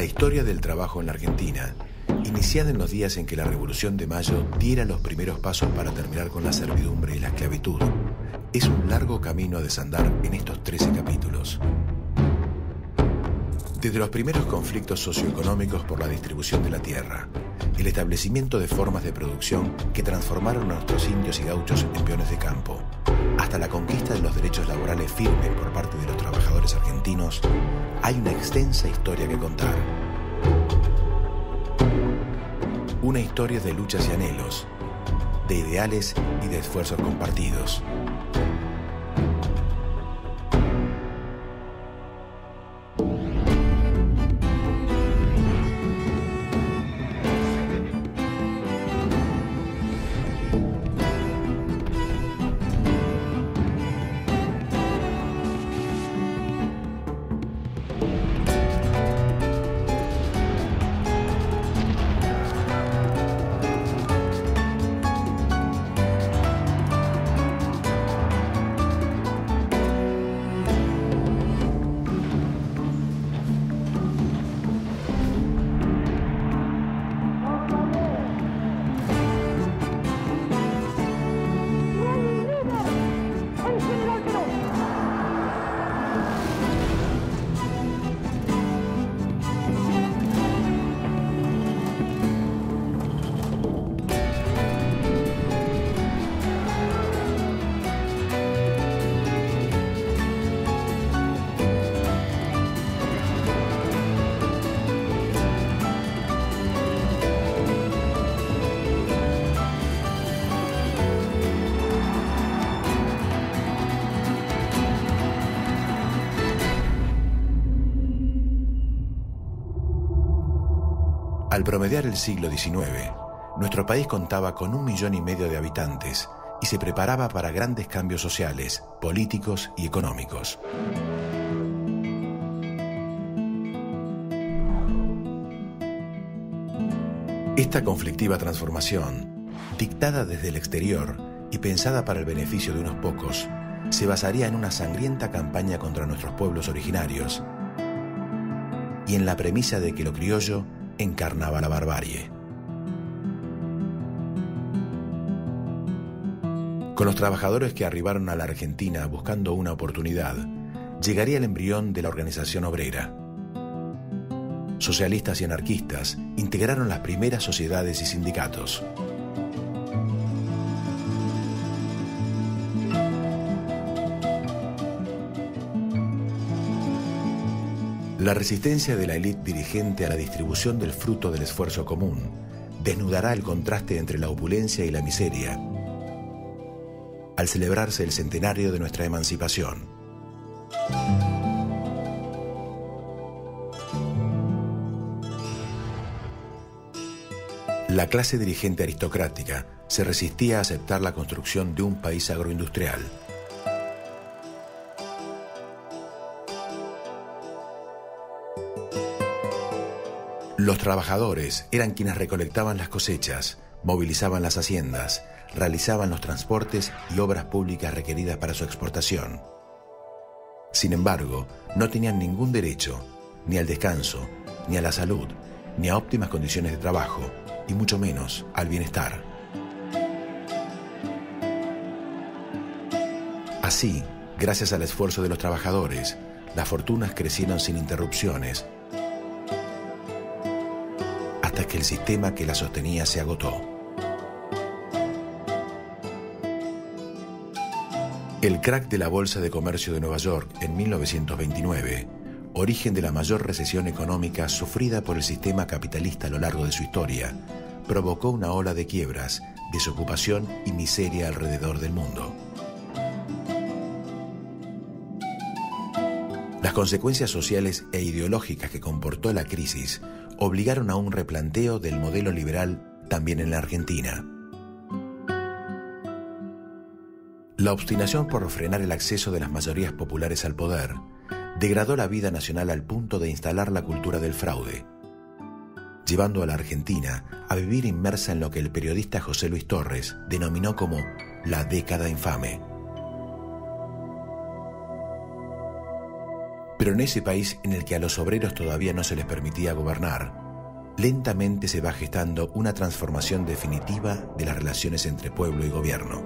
La historia del trabajo en la Argentina, iniciada en los días en que la Revolución de Mayo diera los primeros pasos para terminar con la servidumbre y la esclavitud, es un largo camino a desandar en estos 13 capítulos. Desde los primeros conflictos socioeconómicos por la distribución de la tierra, el establecimiento de formas de producción que transformaron a nuestros indios y gauchos en peones de campo, hasta la conquista de los derechos laborales firmes por parte de los trabajadores argentinos, hay una extensa historia que contar. Una historia de luchas y anhelos, de ideales y de esfuerzos compartidos. Al promediar el siglo XIX, nuestro país contaba con 1,5 millones de habitantes y se preparaba para grandes cambios sociales, políticos y económicos. Esta conflictiva transformación, dictada desde el exterior y pensada para el beneficio de unos pocos, se basaría en una sangrienta campaña contra nuestros pueblos originarios y en la premisa de que lo criollo encarnaba la barbarie. Con los trabajadores que arribaron a la Argentina buscando una oportunidad, llegaría el embrión de la organización obrera. Socialistas y anarquistas integraron las primeras sociedades y sindicatos. La resistencia de la élite dirigente a la distribución del fruto del esfuerzo común desnudará el contraste entre la opulencia y la miseria al celebrarse el centenario de nuestra emancipación. La clase dirigente aristocrática se resistía a aceptar la construcción de un país agroindustrial. Los trabajadores eran quienes recolectaban las cosechas, movilizaban las haciendas, realizaban los transportes y obras públicas requeridas para su exportación. Sin embargo, no tenían ningún derecho, ni al descanso, ni a la salud, ni a óptimas condiciones de trabajo, y mucho menos al bienestar. Así, gracias al esfuerzo de los trabajadores, las fortunas crecieron sin interrupciones, hasta que el sistema que la sostenía se agotó. El crack de la Bolsa de Comercio de Nueva York en 1929, origen de la mayor recesión económica sufrida por el sistema capitalista a lo largo de su historia, provocó una ola de quiebras, desocupación y miseria alrededor del mundo. Las consecuencias sociales e ideológicas que comportó la crisis obligaron a un replanteo del modelo liberal también en la Argentina. La obstinación por frenar el acceso de las mayorías populares al poder degradó la vida nacional al punto de instalar la cultura del fraude, llevando a la Argentina a vivir inmersa en lo que el periodista José Luis Torres denominó como la década infame. Pero en ese país en el que a los obreros todavía no se les permitía gobernar, lentamente se va gestando una transformación definitiva de las relaciones entre pueblo y gobierno.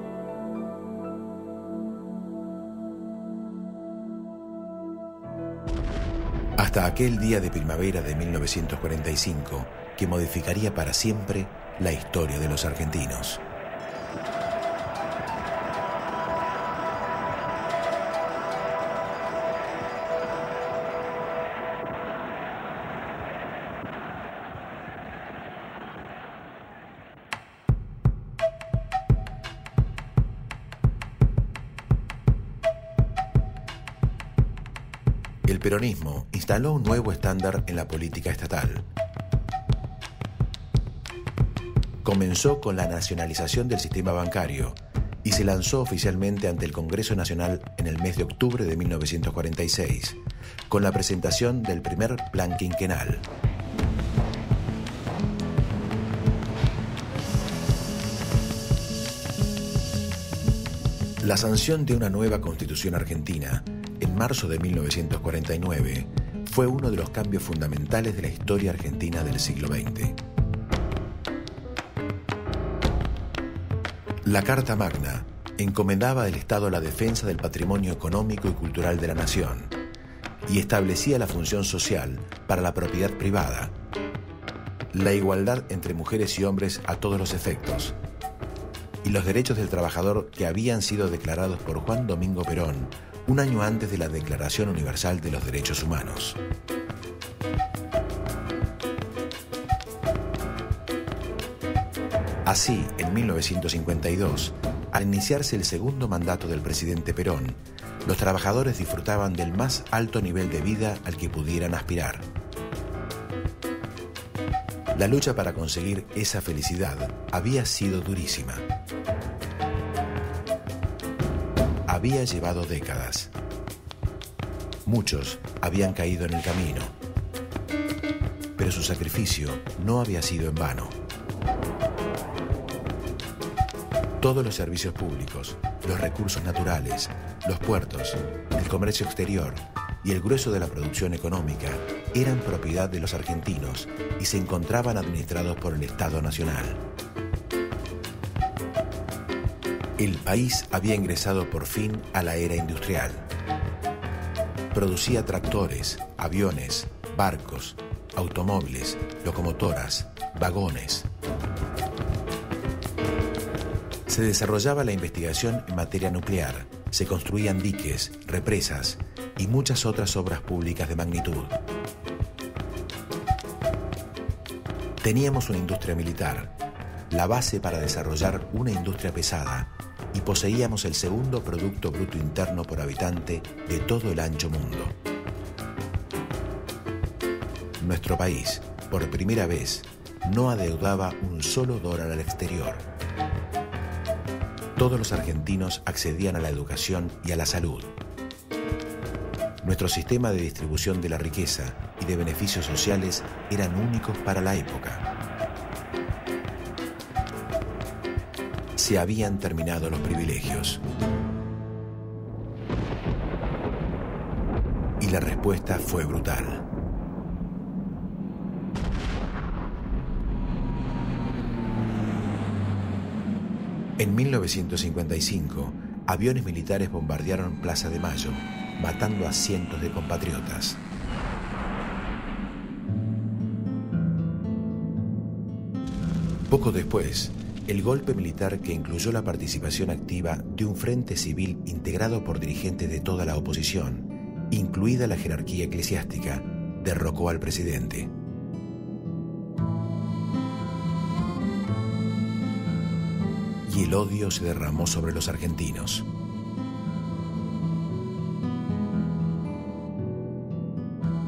Hasta aquel día de primavera de 1945, que modificaría para siempre la historia de los argentinos. El peronismo instaló un nuevo estándar en la política estatal. Comenzó con la nacionalización del sistema bancario y se lanzó oficialmente ante el Congreso Nacional en el mes de octubre de 1946, con la presentación del primer plan quinquenal. La sanción de una nueva Constitución argentina en marzo de 1949 fue uno de los cambios fundamentales de la historia argentina del siglo XX. La Carta Magna encomendaba al Estado la defensa del patrimonio económico y cultural de la nación y establecía la función social para la propiedad privada, la igualdad entre mujeres y hombres a todos los efectos, y los derechos del trabajador que habían sido declarados por Juan Domingo Perón un año antes de la Declaración Universal de los Derechos Humanos. Así, en 1952, al iniciarse el segundo mandato del presidente Perón, los trabajadores disfrutaban del más alto nivel de vida al que pudieran aspirar. La lucha para conseguir esa felicidad había sido durísima. Había llevado décadas. Muchos habían caído en el camino, pero su sacrificio no había sido en vano. Todos los servicios públicos, los recursos naturales, los puertos, el comercio exterior y el grueso de la producción económica eran propiedad de los argentinos y se encontraban administrados por el Estado Nacional. El país había ingresado por fin a la era industrial. Producía tractores, aviones, barcos, automóviles, locomotoras, vagones. Se desarrollaba la investigación en materia nuclear, se construían diques, represas y muchas otras obras públicas de magnitud. Teníamos una industria militar, la base para desarrollar una industria pesada, y poseíamos el segundo Producto Bruto Interno por habitante de todo el ancho mundo. Nuestro país, por primera vez, no adeudaba un solo dólar al exterior. Todos los argentinos accedían a la educación y a la salud. Nuestro sistema de distribución de la riqueza y de beneficios sociales eran únicos para la época. Se habían terminado los privilegios. Y la respuesta fue brutal. En 1955, aviones militares bombardearon Plaza de Mayo, matando a cientos de compatriotas. Poco después, el golpe militar, que incluyó la participación activa de un frente civil integrado por dirigentes de toda la oposición, incluida la jerarquía eclesiástica, derrocó al presidente. Y el odio se derramó sobre los argentinos.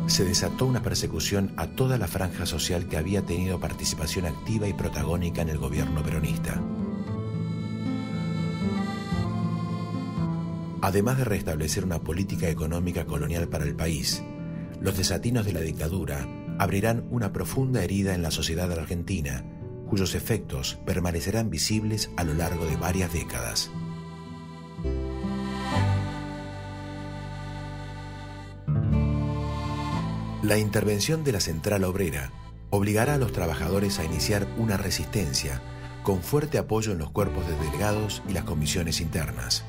Se desató una persecución a toda la franja social que había tenido participación activa y protagónica en el gobierno peronista. Además de restablecer una política económica colonial para el país, los desatinos de la dictadura abrirán una profunda herida en la sociedad argentina, cuyos efectos permanecerán visibles a lo largo de varias décadas. La intervención de la Central Obrera obligará a los trabajadores a iniciar una resistencia con fuerte apoyo en los cuerpos de delegados y las comisiones internas.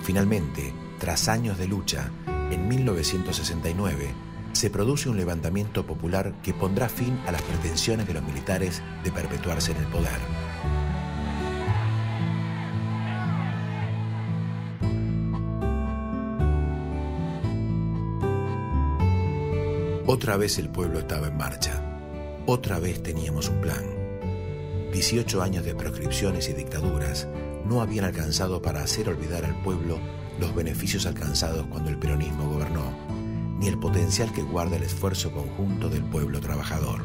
Finalmente, tras años de lucha, en 1969 se produce un levantamiento popular que pondrá fin a las pretensiones de los militares de perpetuarse en el poder. Otra vez el pueblo estaba en marcha. Otra vez teníamos un plan. 18 años de proscripciones y dictaduras no habían alcanzado para hacer olvidar al pueblo los beneficios alcanzados cuando el peronismo gobernó, ni el potencial que guarda el esfuerzo conjunto del pueblo trabajador.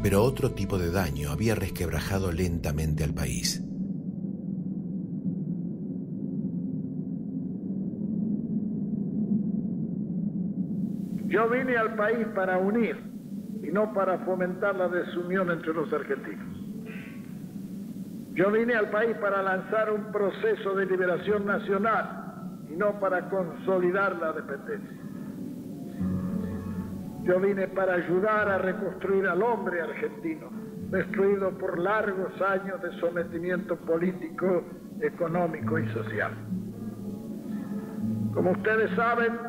Pero otro tipo de daño había resquebrajado lentamente al país. Yo vine al país para unir y no para fomentar la desunión entre los argentinos. Yo vine al país para lanzar un proceso de liberación nacional y no para consolidar la dependencia. Yo vine para ayudar a reconstruir al hombre argentino, destruido por largos años de sometimiento político, económico y social. Como ustedes saben,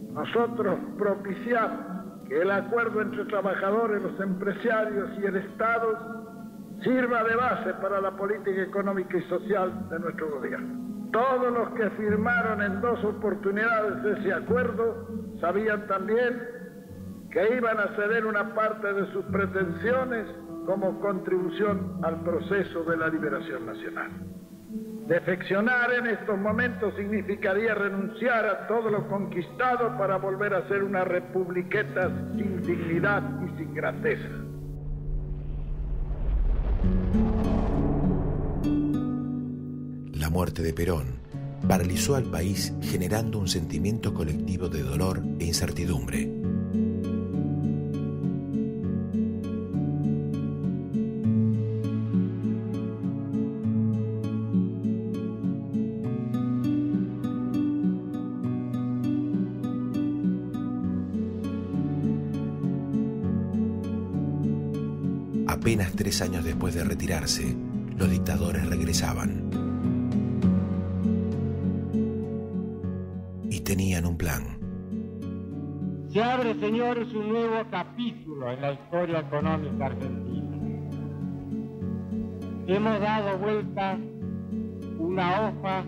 nosotros propiciamos que el acuerdo entre trabajadores, los empresarios y el Estado sirva de base para la política económica y social de nuestro gobierno. Todos los que firmaron en 2 oportunidades ese acuerdo sabían también que iban a ceder una parte de sus pretensiones como contribución al proceso de la liberación nacional. Defeccionar en estos momentos significaría renunciar a todo lo conquistado para volver a ser una republiqueta sin dignidad y sin grandeza. La muerte de Perón paralizó al país, generando un sentimiento colectivo de dolor e incertidumbre. Apenas 3 años después de retirarse, los dictadores regresaban. Y tenían un plan. Se abre, señores, un nuevo capítulo en la historia económica argentina. Hemos dado vuelta una hoja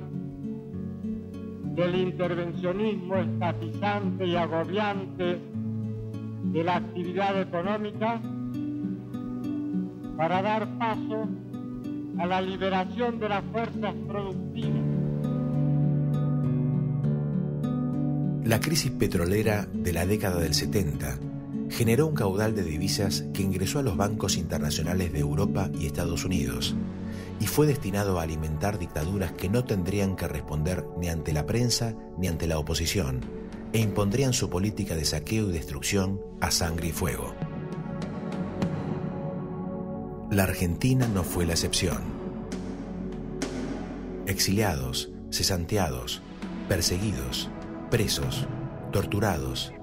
del intervencionismo estatizante y agobiante de la actividad económica para dar paso a la liberación de las fuerzas productivas. La crisis petrolera de la década del 70 generó un caudal de divisas que ingresó a los bancos internacionales de Europa y Estados Unidos y fue destinado a alimentar dictaduras que no tendrían que responder ni ante la prensa ni ante la oposición e impondrían su política de saqueo y destrucción a sangre y fuego. La Argentina no fue la excepción. Exiliados, cesanteados, perseguidos, presos, torturados,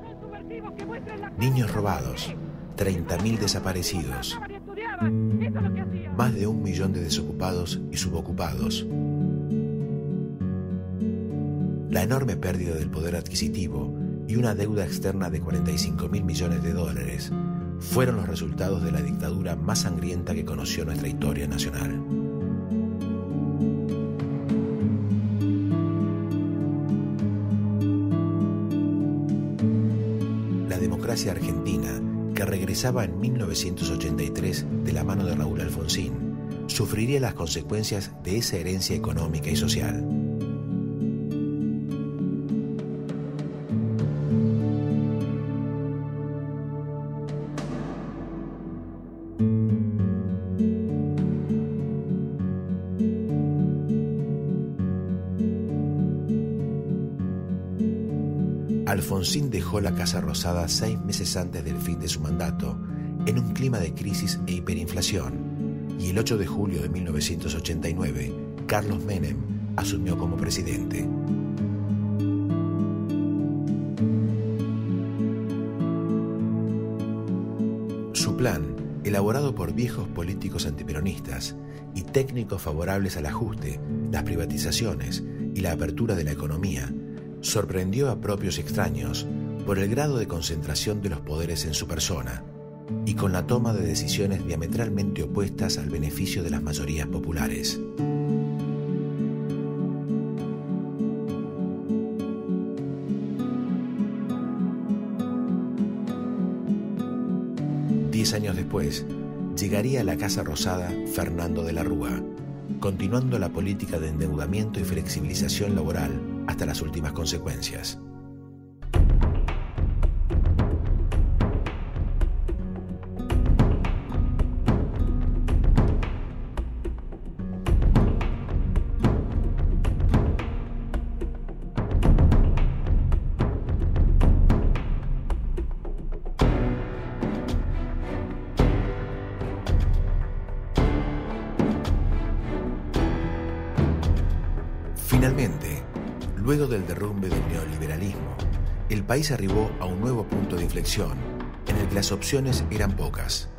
niños robados, 30.000 desaparecidos, más de 1 millón de desocupados y subocupados. La enorme pérdida del poder adquisitivo y una deuda externa de 45.000 millones de dólares fueron los resultados de la dictadura más sangrienta que conoció nuestra historia nacional. La democracia argentina, que regresaba en 1983 de la mano de Raúl Alfonsín, sufriría las consecuencias de esa herencia económica y social. Alfonsín dejó la Casa Rosada 6 meses antes del fin de su mandato, en un clima de crisis e hiperinflación, y el 8 de julio de 1989, Carlos Menem asumió como presidente. Su plan, elaborado por viejos políticos antiperonistas y técnicos favorables al ajuste, las privatizaciones y la apertura de la economía, sorprendió a propios y extraños por el grado de concentración de los poderes en su persona y con la toma de decisiones diametralmente opuestas al beneficio de las mayorías populares. Diez años después, llegaría a la Casa Rosada Fernando de la Rúa, continuando la política de endeudamiento y flexibilización laboral hasta las últimas consecuencias. Finalmente, luego del derrumbe del neoliberalismo, el país arribó a un nuevo punto de inflexión en el que las opciones eran pocas.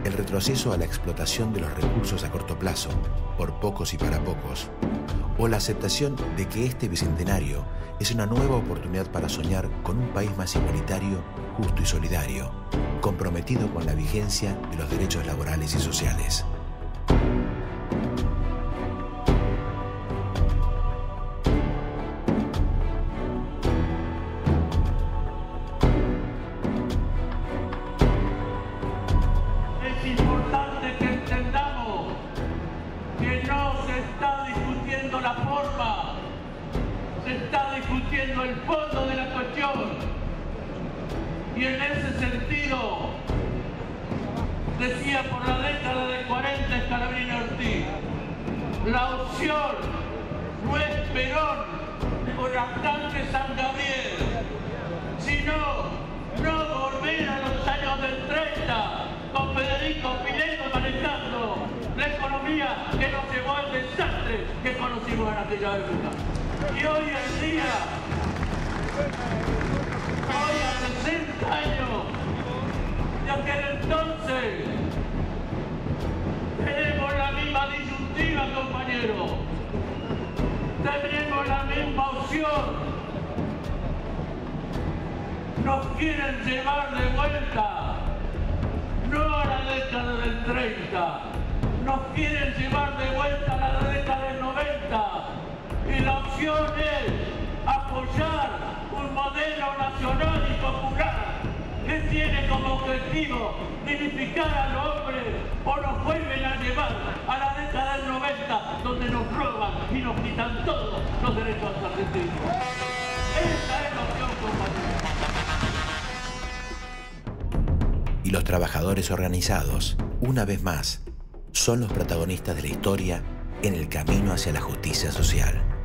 El retroceso a la explotación de los recursos a corto plazo, por pocos y para pocos, o la aceptación de que este bicentenario es una nueva oportunidad para soñar con un país más igualitario, justo y solidario, comprometido con la vigencia de los derechos laborales y sociales. La forma, se está discutiendo el fondo de la cuestión, y en ese sentido decía por la década de 40 Scalabrini Ortiz, la opción no es Perón o la tanque San Gabriel, sino no volver a los años del 30 con Federico Pinedo manejando la economía que nos llevó al desastre que conocimos en aquella época. Y hoy en día, hoy a 60 años de aquel entonces, tenemos la misma disyuntiva, compañeros. Tenemos la misma opción. Nos quieren llevar de vuelta, no a la década del 30, nos quieren llevar de vuelta a la década del 90, y la opción es apoyar un modelo nacional y popular que tiene como objetivo dignificar al hombre, o nos vuelven a llevar a la década del 90, donde nos roban y nos quitan todos los derechos argentinos. Esa es la opción, compañeros. Y los trabajadores organizados, una vez más, son los protagonistas de la historia en el camino hacia la justicia social.